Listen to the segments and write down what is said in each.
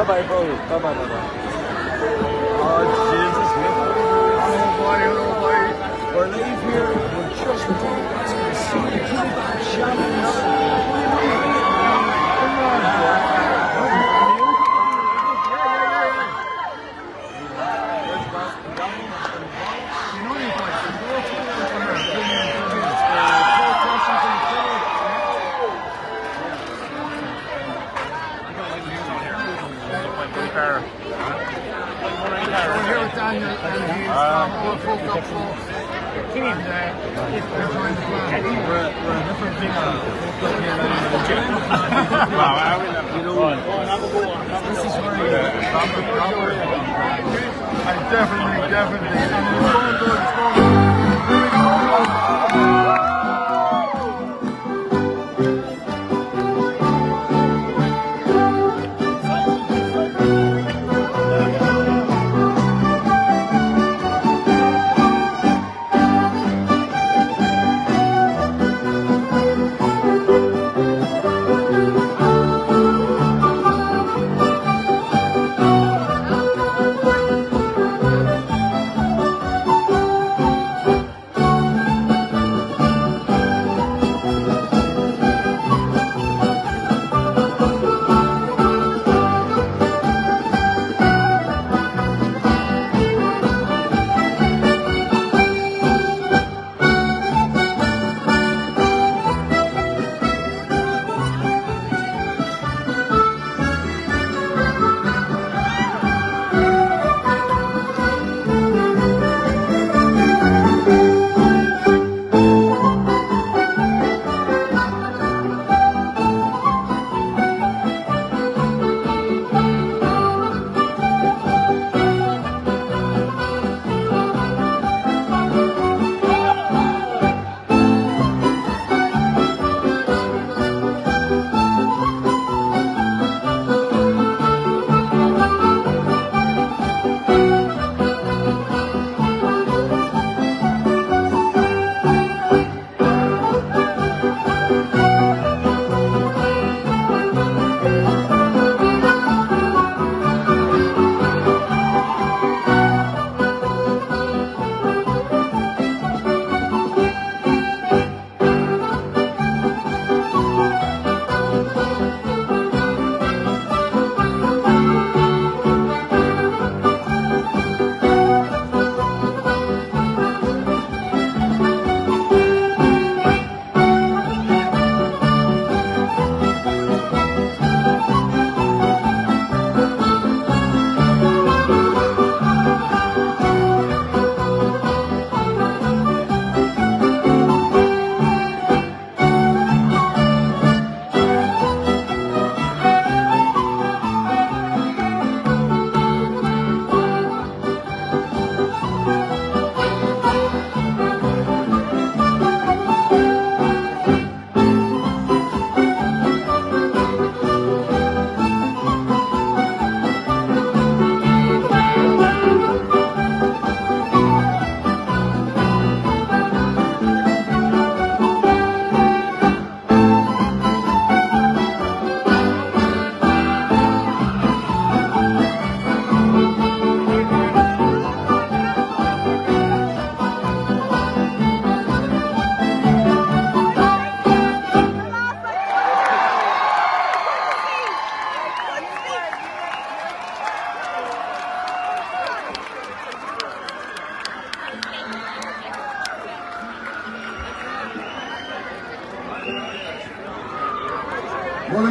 Bye-bye, bro. Bye-bye, bye-bye. Oh, Jesus. Oh, boy, oh, boy. We're live here. We're just going to see the shadows.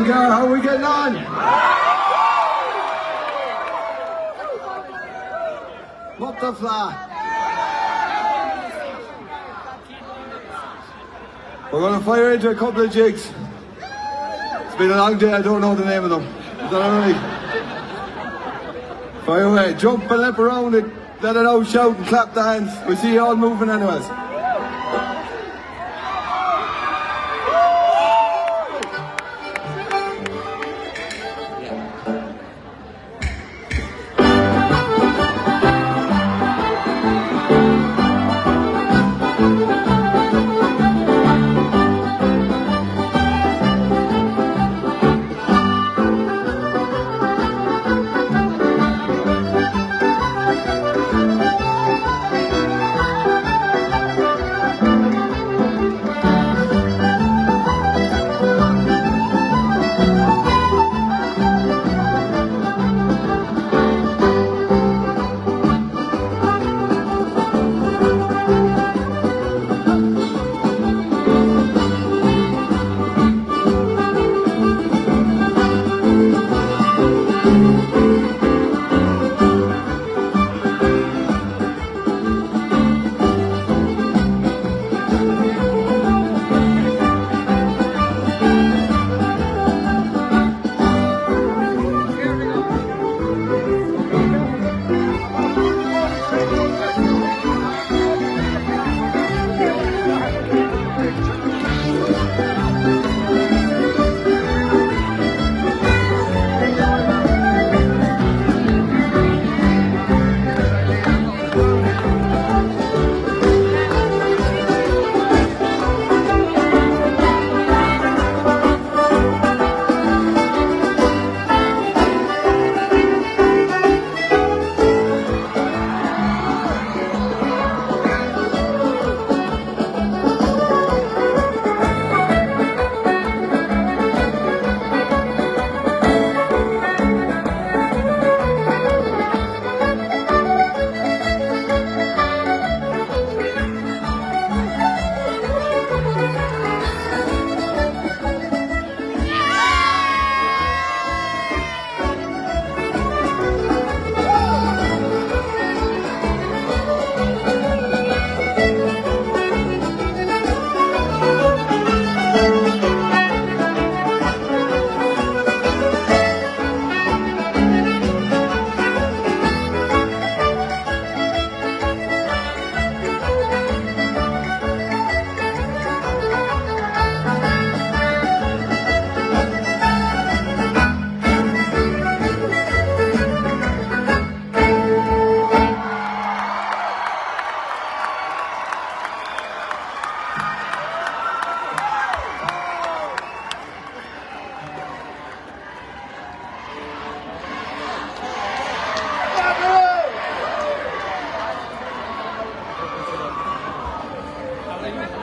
Mullingar, how are we getting on? Up the Fleadh. We're going to fire into a couple of jigs. It's been a long day, I don't know the name of them. Is that alright? Fire away, jump and lap around it, let it out, shout and clap the hands. We see you all moving anyways.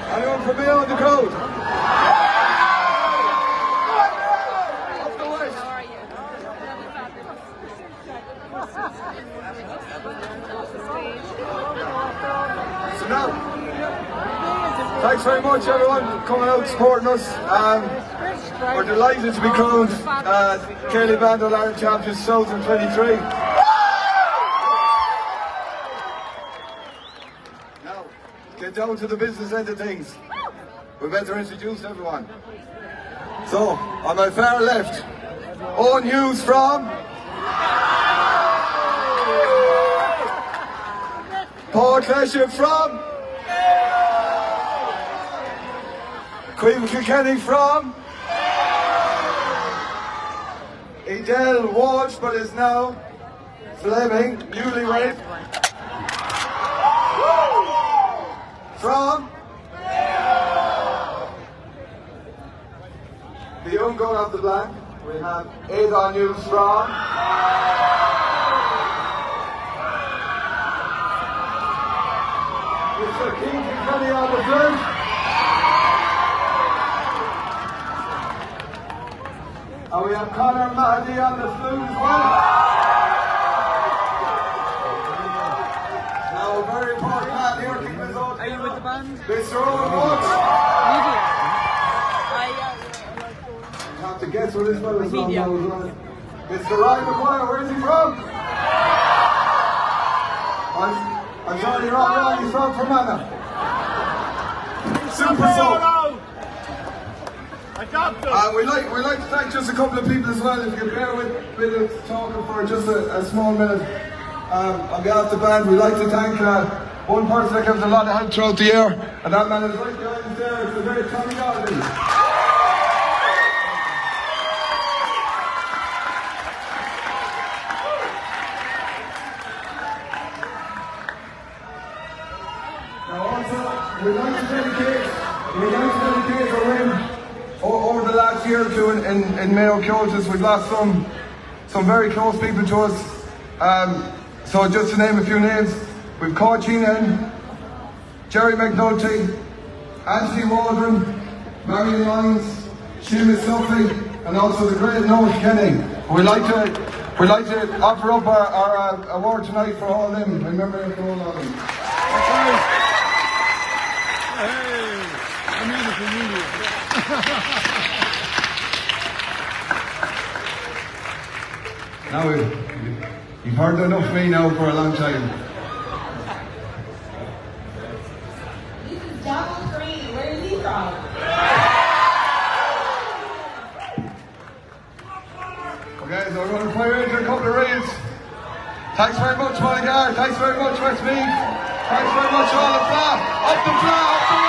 Anyone from beyond the crowd? Up the west. So now, thanks very much everyone for coming out supporting us. We're delighted to be crowned Cheoil Band Ireland Champions 2023. Get down to the business end of things. We better introduce everyone. So, on my far left, all news from Paul Clesham from Queen Kilkenny from Edel Walsh, but is now Fleming, newlywed. From the young gun of the black, we have Adon News from Mr. King Kilkenny on the flute. And we have Connaire Mahdi on the flute as well. Now a very important man here keeping us all. Are you with the band? Mr. Owen Watts. Media. You have to guess where this fella's from now as well. Mr. Ryan McGuire, where's he from? I'm sorry, you're all wrong, he's from Fermanagh. Super soap. We'd like to thank just a couple of people as well, if you can bear with us talking for just a small minute. On behalf of the band, we'd like to thank one person that gives a lot of help throughout the year, and that man is right behind there, it's the great Tommy Garden. Now also, we'd like to dedicate a win over the last year or two in Mayo Ceoil. We've lost some very close people to us. So just to name a few names, we've Caught Sheenan, Jerry McNulty, Anthony Waldron, Marion Lyons, Seamus Suffley, and also the great Noel Kenny. We'd like to offer up our award tonight for all of them. Remember them for all of them. Now you've heard enough of me now for a long time. This is Donald Green. Where is he from? Okay, so we're going to fire into a couple of raids. Thanks very much, Mullingar. Thanks very much, Westmeath. Thanks very much, all the Fleadh. Up the Fleadh, up the way.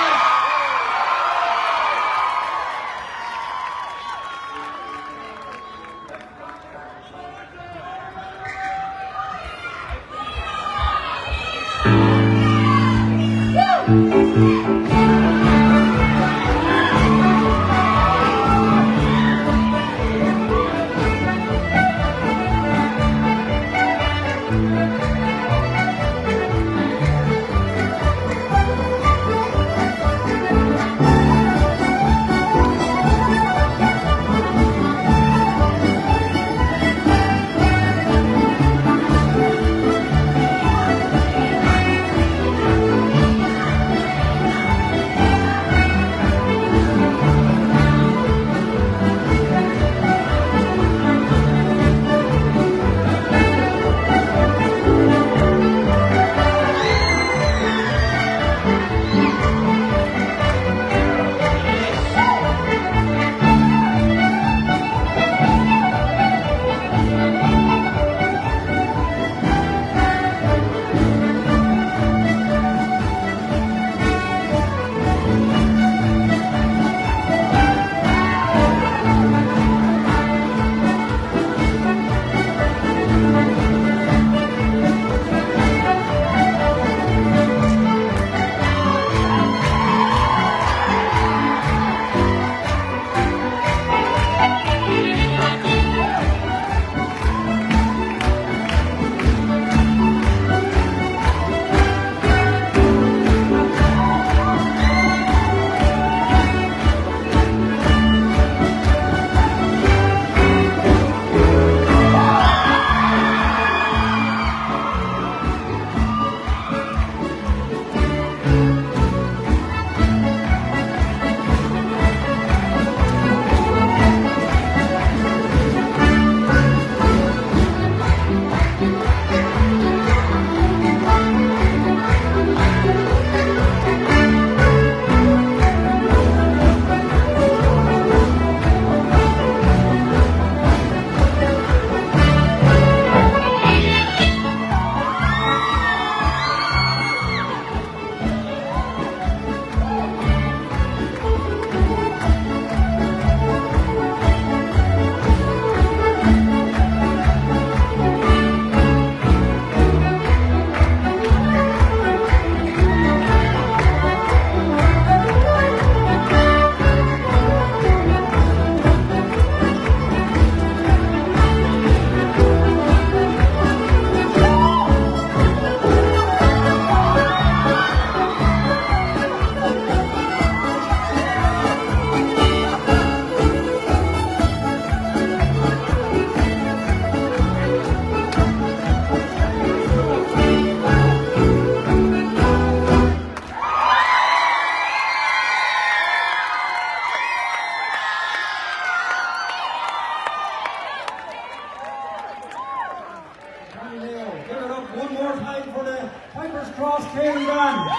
Cross Clearing Band.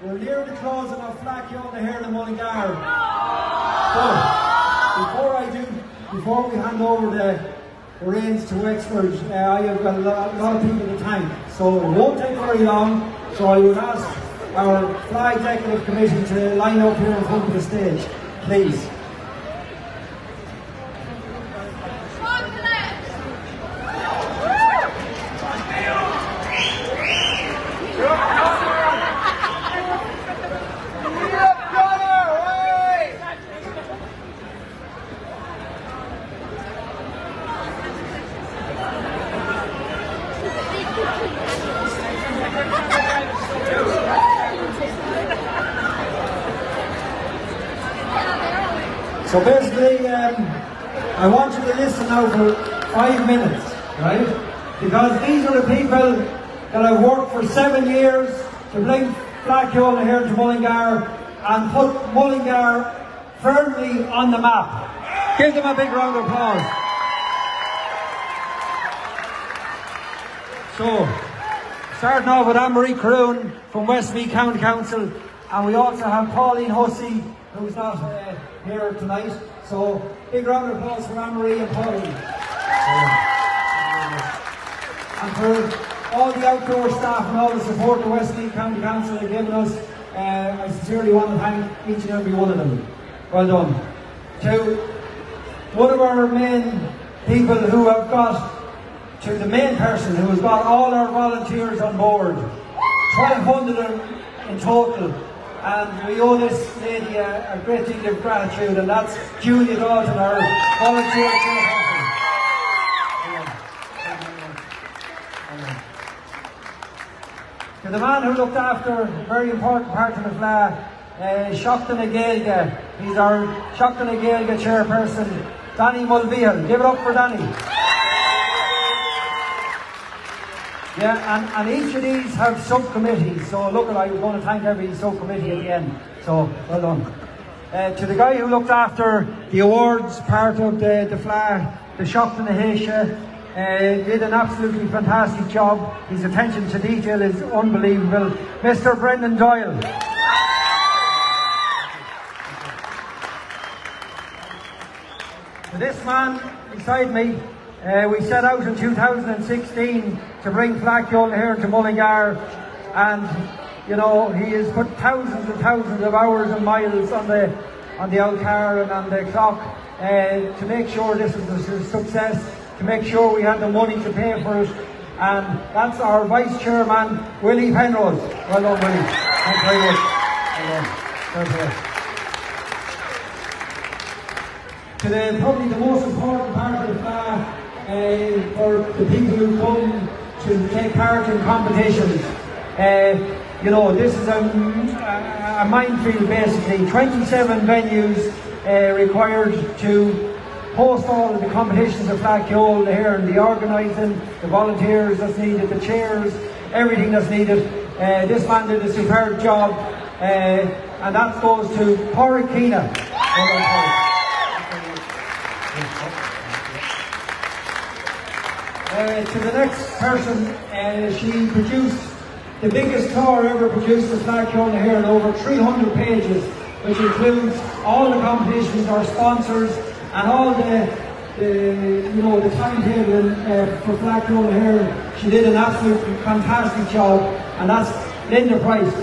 We're near the closing of Fleadh on the Hair and Mullingar. But before we hand over the reins to Wexford, I have got a lot of people to thank. So it won't take very long. So I would ask our Fleadh Executive Committee to line up here in front of the stage, please. So basically, I want you to listen now for 5 minutes, right? Because these are the people that have worked for 7 years to bring Fleadh on the Hair to Mullingar and put Mullingar firmly on the map. Give them a big round of applause. So, starting off with Anne-Marie Caroon from Westmeath County Council, and we also have Pauline Hussey, who's not here tonight. So, big round of applause for Anne-Marie and Pauline. And for all the outdoor staff and all the support the Westmeath County Council have given us, I sincerely want to thank each and every one of them. Well done. To one of our main people who have got, to the main person who has got all our volunteers on board, 1,200 in total. And we owe this lady a great deal of gratitude, and that's Julia Dalton, our volunteer chairperson. To the man who looked after a very important part of the Fleadh, Seachtain na Gaeilge. He's our Seachtain na Gaeilge chairperson, Danny Mulvihill. Give it up for Danny. Yeah, and each of these have subcommittees, so look, I was going to thank every subcommittee at the end, so well done. To the guy who looked after the awards part of the Fleadh, the Seachtain na Héise, did an absolutely fantastic job. His attention to detail is unbelievable. Mr. Brendan Doyle. To this man beside me, we set out in 2016 to bring Fleadh here to Mullingar, and you know, he has put thousands and thousands of hours and miles on the old car and on the clock to make sure this was a success, to make sure we had the money to pay for it, and that's our Vice Chairman, Willie Penrose. Well done, Willie. Thanks very much. Well done. To probably the most important part of the Fleadh, for the people who come to take part in competitions. You know, this is a minefield basically. 27 venues required to host all of the competitions of Fleadh Cheoil, the organising, the volunteers that's needed, the chairs, everything that's needed. This man did a superb job, and that goes to Pádraig Keena. To the next person, she produced the biggest tour ever produced of Fleadh Cheoil here, in over 300 pages, which includes all the competitions, our sponsors, and all the timetable for Fleadh Cheoil here. She did an absolutely fantastic job, and that's Linda Price.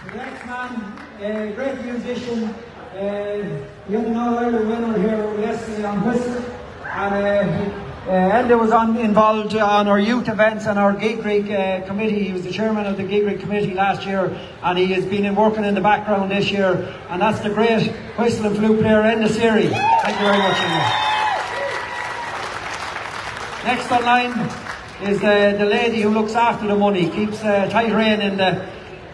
The next man, a great musician. Young All-Ireland winner here yesterday on whistle, and Enda was involved on our youth events and our Gig Rig committee. He was the chairman of the Gig Rig committee last year, and he has been working in the background this year, and that's the great whistle and flute player Enda Siri. Thank you very much, Enda. Next on line is the lady who looks after the money, keeps tight rein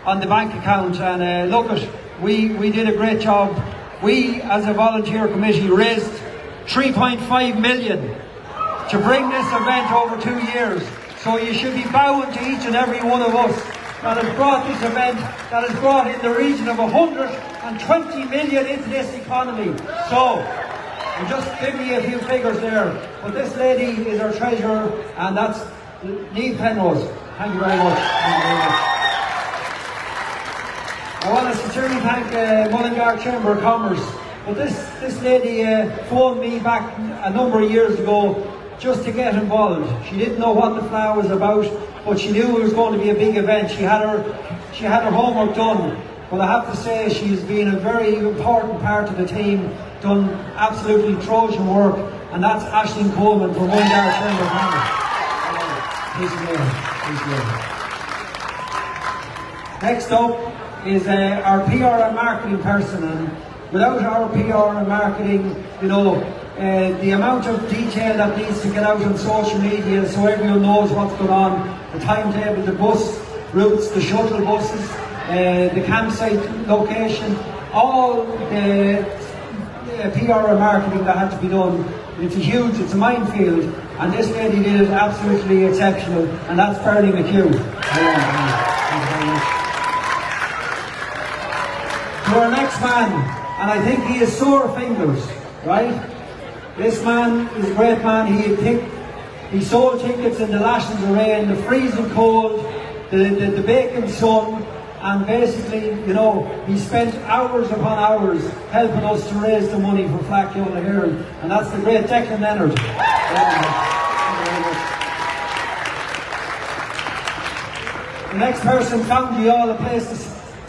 on the bank account, and look at, we did a great job. We, as a volunteer committee, raised 3.5 million to bring this event over 2 years. So you should be bowing to each and every one of us that has brought this event, that has brought in the region of 120 million into this economy. So, I'm just giving you a few figures there, but this lady is our treasurer, and that's Niamh Penrose. Thank you very much. Thank you very much. I want to sincerely thank Mullingar Chamber of Commerce. But this lady phoned me back a number of years ago just to get involved. She didn't know what the Fleadh was about, but she knew it was going to be a big event. She had her homework done. But I have to say, she's been a very important part of the team, done absolutely Trojan work, and that's Aisling Coleman from Mullingar Chamber of Commerce. Next up is our PR and marketing person, and without our PR and marketing, you know, the amount of detail that needs to get out on social media so everyone knows what's going on, the timetable, the bus routes, the shuttle buses, the campsite location, all the PR and marketing that had to be done. It's a minefield, and this lady did it absolutely exceptional, and that's Bernie McHugh. To our next man, and I think he has sore fingers, right? This man is a great man. He sold tickets in the lashings of rain, the freezing cold, the baking sun, and basically, you know, he spent hours upon hours helping us to raise the money for Fleadh Cheoil, and that's the great Declan Leonard. The next person found you all a place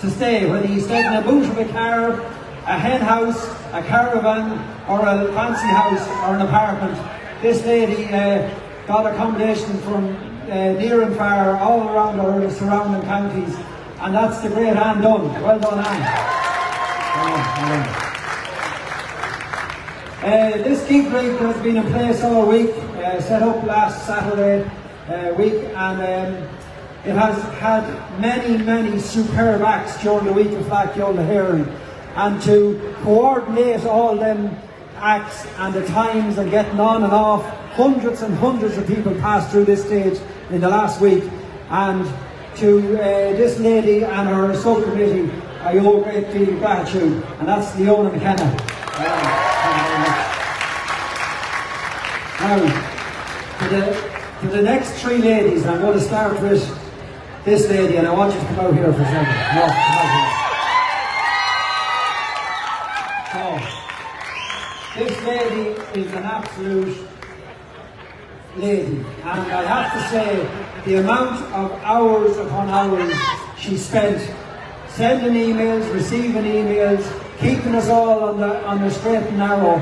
to stay, whether you stayed in a boot of a car, a hen house, a caravan, or a fancy house, or an apartment. This lady got accommodation from near and far, all around our surrounding counties, and that's the great Anne Dunn. Well done, Anne. This gig rig has been in place all week, set up last Saturday week, and it has had many superb acts during the week of Fleadh Cheoil, and to coordinate all them acts and the times and getting on and off, hundreds and hundreds of people passed through this stage in the last week, and to this lady and her subcommittee I owe a great deal of gratitude, and that's Leona McKenna. Now, to the next three ladies, I'm going to start with this lady, and I want you to come out here for a second. No, come out here. So, this lady is an absolute lady, and I have to say, the amount of hours upon hours she spent sending emails, receiving emails, keeping us all on the straight and narrow,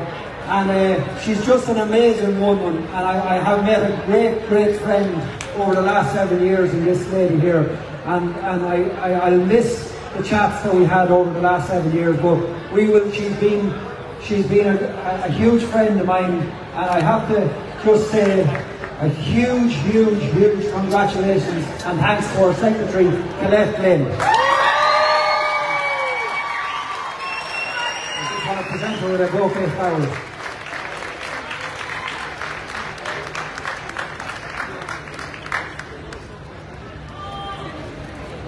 and she's just an amazing woman, and I have met a great friend over the last 7 years in this lady here, and I'll miss the chats that we had over the last 7 years, but she's been a huge friend of mine, and I have to just say a huge congratulations and thanks to our secretary, Colette Glynn. I just want to present her with a bouquet of flowers.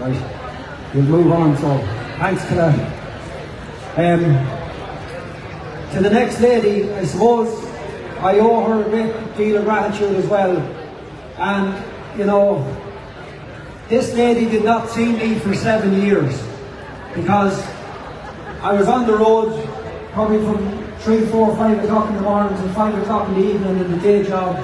Right, we'll move on, so thanks Colette. To the next lady, I suppose I owe her a great deal of gratitude as well, and you know, this lady did not see me for 7 years, because I was on the road probably from 3, 4, 5 o'clock in the morning till 5 o'clock in the evening in the day job.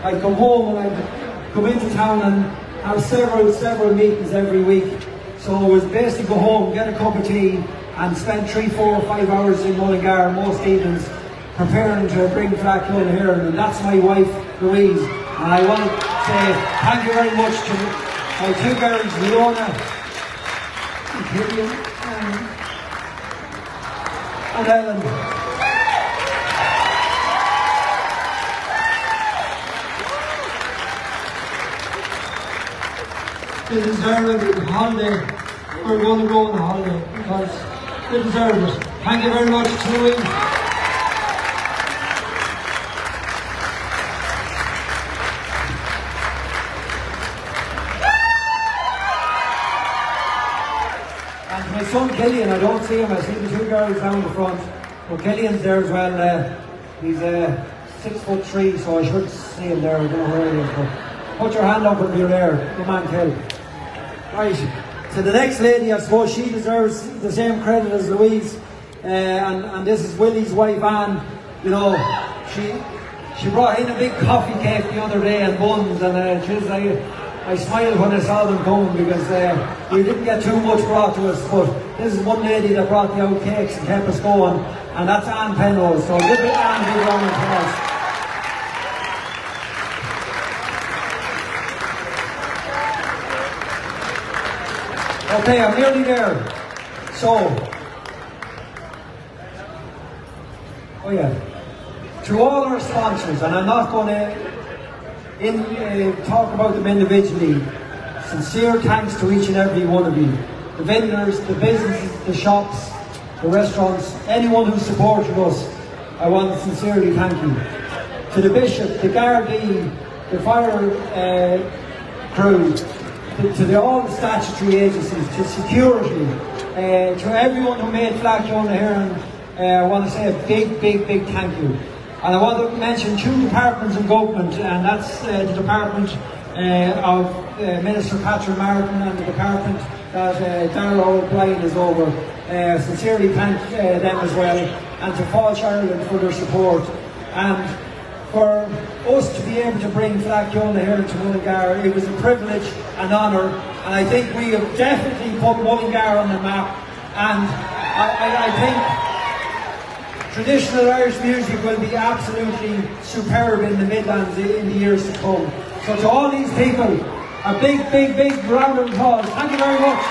I'd come home and I'd come into town and have several meetings every week, so it was basically go home, get a cup of tea, and spend 3, 4, 5 hours in Mullingar most evenings preparing to bring Fleadh Cheoil here, and that's my wife Louise, and I want to say thank you very much to my two girls, Leona and Ellen. They deserve a holiday. We're going to go on a holiday because they deserve it. Thank you very much to Louise. son Killian, I don't see him. I see the two girls down the front. But Killian's there as well. He's 6'3", so I should see him there. I don't know where he is. But put your hand up if you're there. Good man, Kill. Right. So the next lady, I suppose she deserves the same credit as Louise. And this is Willie's wife, Anne. You know, she brought in a big coffee cake the other day and buns, and I smiled when I saw them coming because we didn't get too much brought to us, but this is one lady that brought the out cakes and kept us going, and that's Anne Penrose. So give it Anne a big round of applause. Okay, I'm nearly there. So, oh yeah, to all our sponsors, and I'm not going to talk about them individually, sincere thanks to each and every one of you. The vendors, the businesses, the shops, the restaurants, anyone who supported us, I want to sincerely thank you. To the Bishop, the Gardaí, the fire crew, to all the statutory agencies, to security, to everyone who made Fleadh Connaire, I want to say a big, big, big thank you. And I want to mention two departments in government, and that's the department of Minister Patrick Martin and the department that Darragh O'Brien is over. Sincerely thank them as well, and to Falch Ireland for their support. And for us to be able to bring Fleadh Connaire to Mullingar, it was a privilege and honour, and I think we have definitely put Mullingar on the map, and I think traditional Irish music will be absolutely superb in the Midlands in the years to come. So to all these people, a big, big, big round of applause. Thank you very much.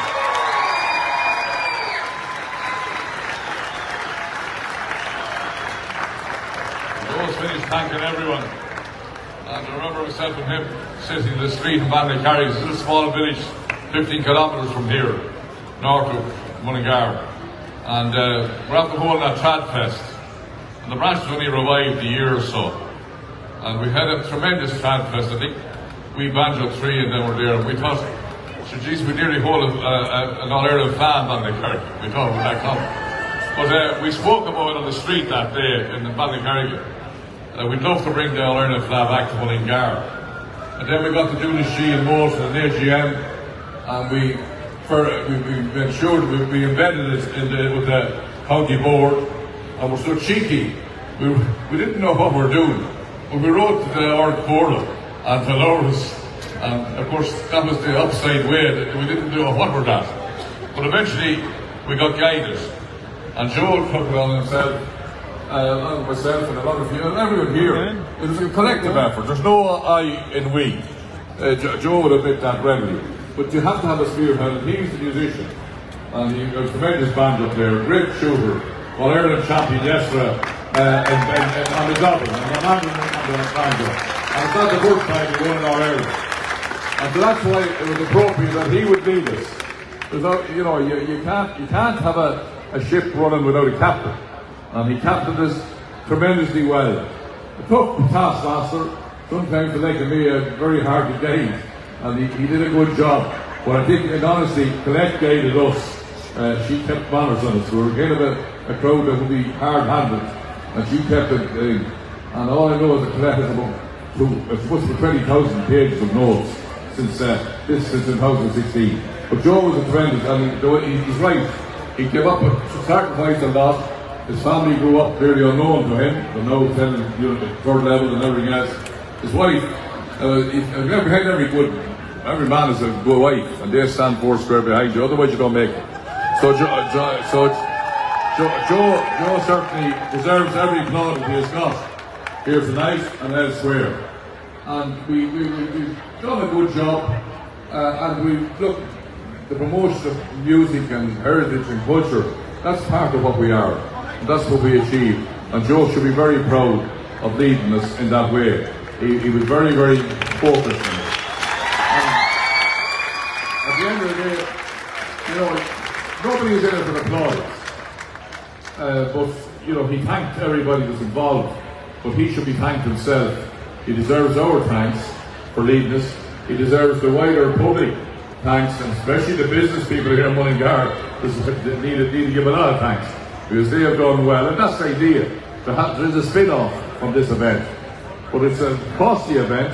Joe's finished thanking everyone. And I remember myself and him sitting in the street in Ballycarry, it's a little small village 15 kilometres from here, north of Mullingar. And we're after holding a trad fest. And the branch was only revived a year or so. And we had a tremendous trad fest. I think we banjo 3 and then we're there. And we thought, so geez, we nearly hold an All-Ireland fan on the car. We thought it would that come. But we spoke about it on the street that day in Ballycarrigan. We'd love to bring the All-Ireland flag back to Mullingar. And then we got to do the She and Moles and an AGM. And we ensured we embedded it with the county board. And we're so cheeky, we didn't know what we were doing. But we wrote to the Ard Portal and to Lourdes, and of course that was the upside way, that we didn't know what we're at. But eventually we got guided, and Joel took it on himself, and myself and a lot of you, and everyone here. It was a collective effort, there's no I in we. Joe would admit that readily. But you have to have a spearhead, and he's the musician. And he was a tremendous banjo player, great shooter. All-Ireland champion yesterday on the double, and the banjo. And it's not the first time he won in All-Ireland. And so that's why it was appropriate that he would lead us. Because, you know, you can't have a ship running without a captain. And he captained us tremendously well. A tough taskmaster, sometimes they can be very hard to guide. And he did a good job. But I think, and honestly, Colette guided us. She kept manners on us. We were kind of a crowd that would be hard-handed, and she kept it. And all I know is that Colette has it's supposed to be 20,000 pages of notes since 2016. But Joe was a tremendous, and he's right. He gave up, sacrificed a lot. His family grew up very unknown to him, but now telling the third level and everything else. His wife, every man has a good wife, and they stand 4 square behind you. Otherwise, you don't make it. So Joe certainly deserves every applaud that he has got here tonight and elsewhere. And we've done a good job, and look, the promotion of music and heritage and culture, that's part of what we are, and that's what we achieve. And Joe should be very proud of leading us in that way. He was very, very focused on it. And at the end of the day, you know, nobody is in it for applause, but you know, he thanked everybody that's involved, but he should be thanked himself. He deserves our thanks for leading us. He deserves the wider public thanks, and especially the business people here in Mullingar they need to give a lot of thanks, because they have done well, and that's the idea. There is a spin-off from this event, but it's a costly event,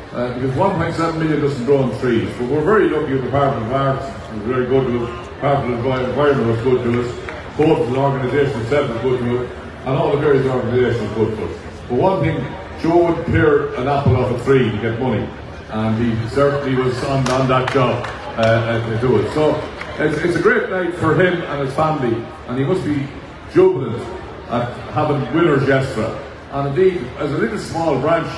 because 1.7 million doesn't grow on trees. But we're very lucky. The Department of Arts was very good to us, Department of Environment was good to us, both the organisation itself was good to us, and all the various organisations were good to us. But one thing, Joe would clear an apple off a tree to get money, and he certainly was on that job to do it. So it's a great night for him and his family, and he must be jubilant at having winners yesterday. And indeed, as a little small branch,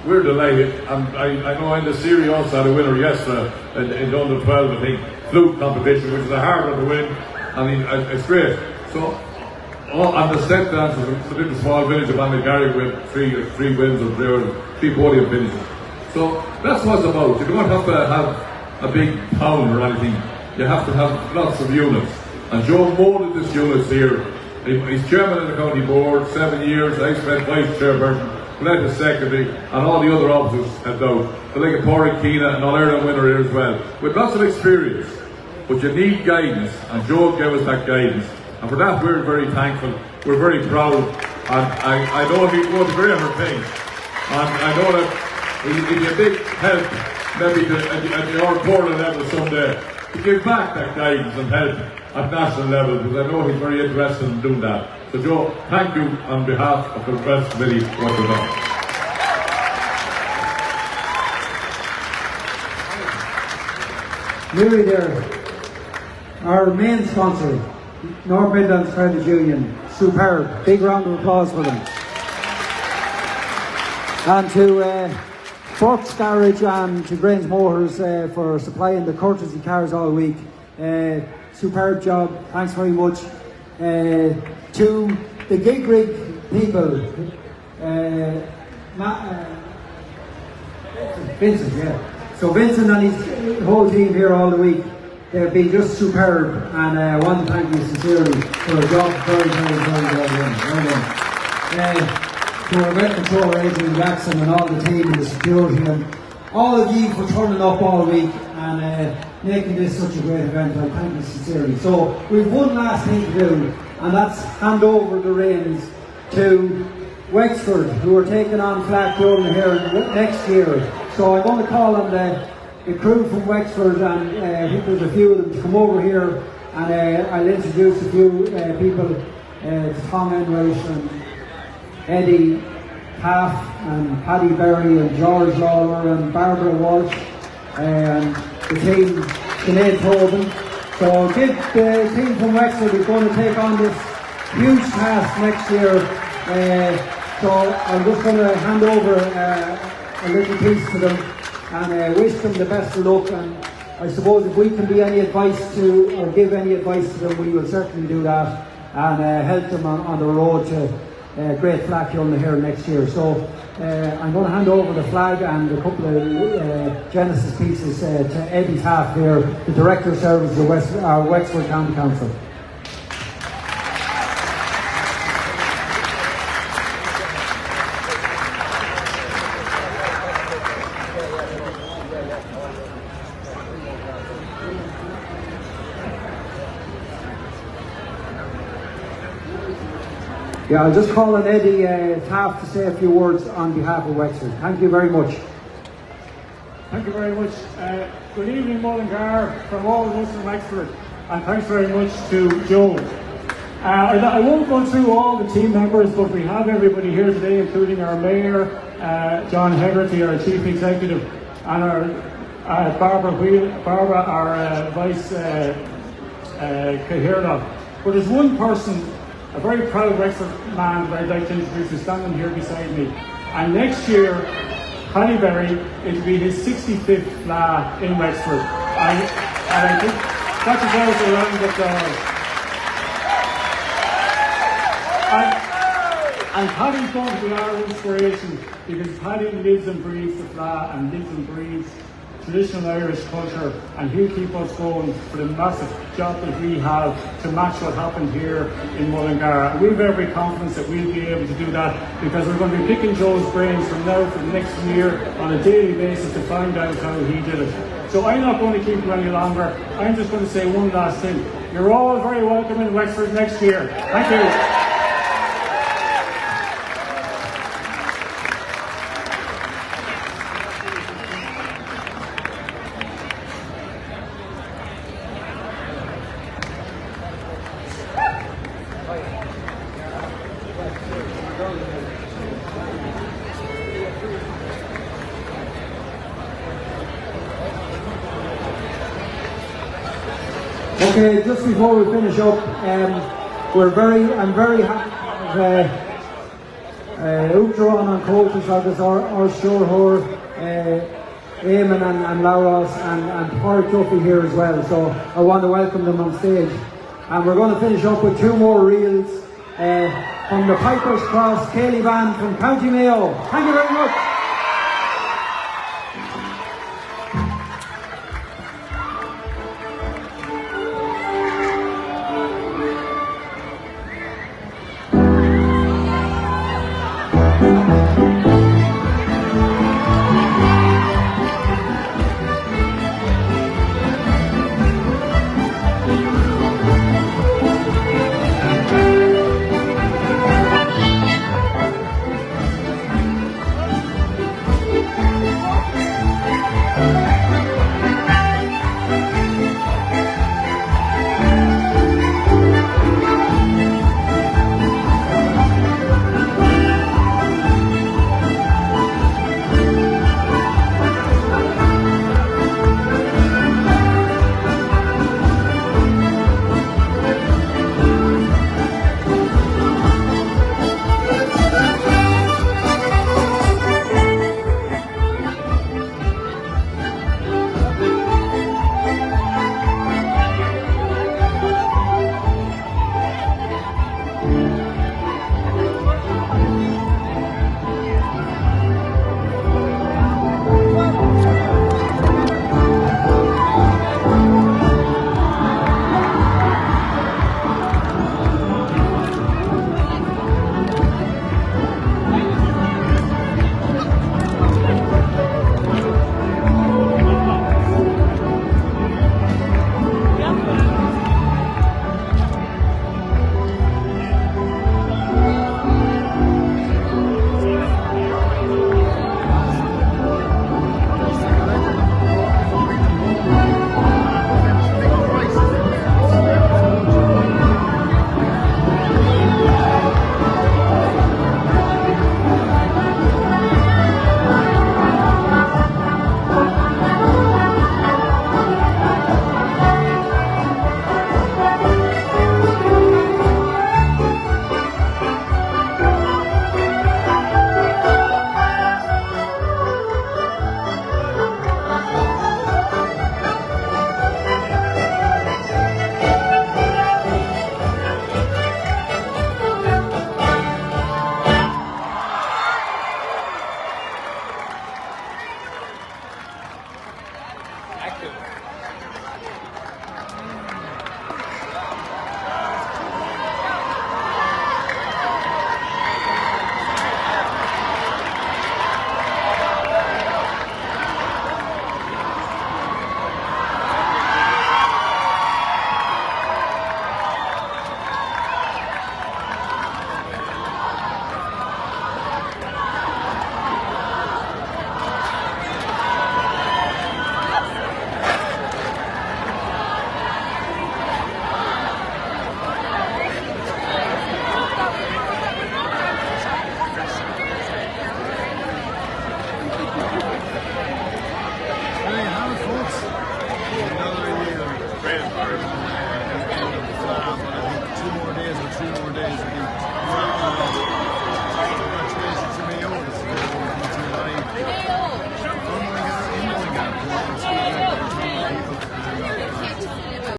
we're delighted, and I know in the series also had a winner yesterday in under 12, I think, flute competition, which is a hard one to win, and it's great. So, and the step dancers, it's a little small village of Mullingar with three wins and three podium finishes. So that's what it's about. You don't have to have a big town or anything. You have to have lots of units. And Joe molded this units here. He's chairman of the county board, 7 years. I spent vice chairperson, led the secretary, and all the other officers helped out. The like of Porrick Keena, an All-Ireland winner here as well. With lots of experience. But you need guidance, and Joe gave us that guidance. And for that we're very thankful. We're very proud. And I know he's going to be very entertained. And I know that he'll be a big help, maybe at the All-Ireland level someday, to give back that guidance and help at national level, because I know he's very interested in doing that. So Joe, thank you on behalf of the West Committee for what you've done. Nearly there, our main sponsor, North Midlands Credit Union, superb. Big round of applause for them. And to Burke's Garage and to Grange Motors for supplying the courtesy cars all week. Superb job, thanks very much. To the gig rig people, Vincent, yeah. So Vincent and his whole team here all the week, they've been just superb, and I want to thank you sincerely for a job very well done. To our Met Controller Adrian Jackson and all the team and the security and all of you for turning up all week and making this such a great event. I thank you sincerely. So we've one last thing to do, and that's hand over the reins to Wexford, who are taking on Fleadh here next year. So I'm going to call on the crew from Wexford, and I think there's a few of them, to come over here, and I'll introduce a few people, Tom Enright and Eddie Taff and Paddy Berry and George Lawler and Barbara Walsh and the team, Sinead Tobin. So the team from Wexford is going to take on this huge task next year. So I'm just going to hand over a little piece to them and wish them the best of luck. And I suppose if we can be any advice to, or give any advice to them, we will certainly do that and help them on the road to great flag here next year. So I'm going to hand over the flag and a couple of Genesis pieces to Eddie Taff here, the Director of Service of Wexford County Council. Yeah, I'll just call on Eddie Taft to say a few words on behalf of Wexford. Thank you very much. Thank you very much. Good evening, Mullingar, from all of us in Wexford, and thanks very much to Joe. I won't go through all the team members, but we have everybody here today, including our Mayor, John Hegarty, our Chief Executive, and our Barbara, our Vice Cahirla. But there's one person, a very proud Wexford man that I'd like to introduce, who's standing here beside me. And next year, Paddy Berry, it'll be his 65th Fleadh in Wexford. And I think that deserves a round of applause. And Paddy's going to be our inspiration, because Paddy lives and breathes the Fleadh and lives and breathes traditional Irish culture, and he'll keep us going for the massive job that we have to match what happened here in Mullingar. And we've every confidence that we'll be able to do that, because we're going to be picking Joe's brains from now for the next year on a daily basis to find out how he did it. So I'm not going to keep you any longer. I'm just going to say one last thing. You're all very welcome in Wexford next year. Thank you. Okay, just before we finish up, I'm very happy to have Uachtaráin and coaches agus our Shorehor, Eamon and Lauros and Pádraig Duffy here as well, so I want to welcome them on stage. And we're going to finish up with two more reels from the Piper's Cross Ceilidh Band from County Mayo. Thank you very much.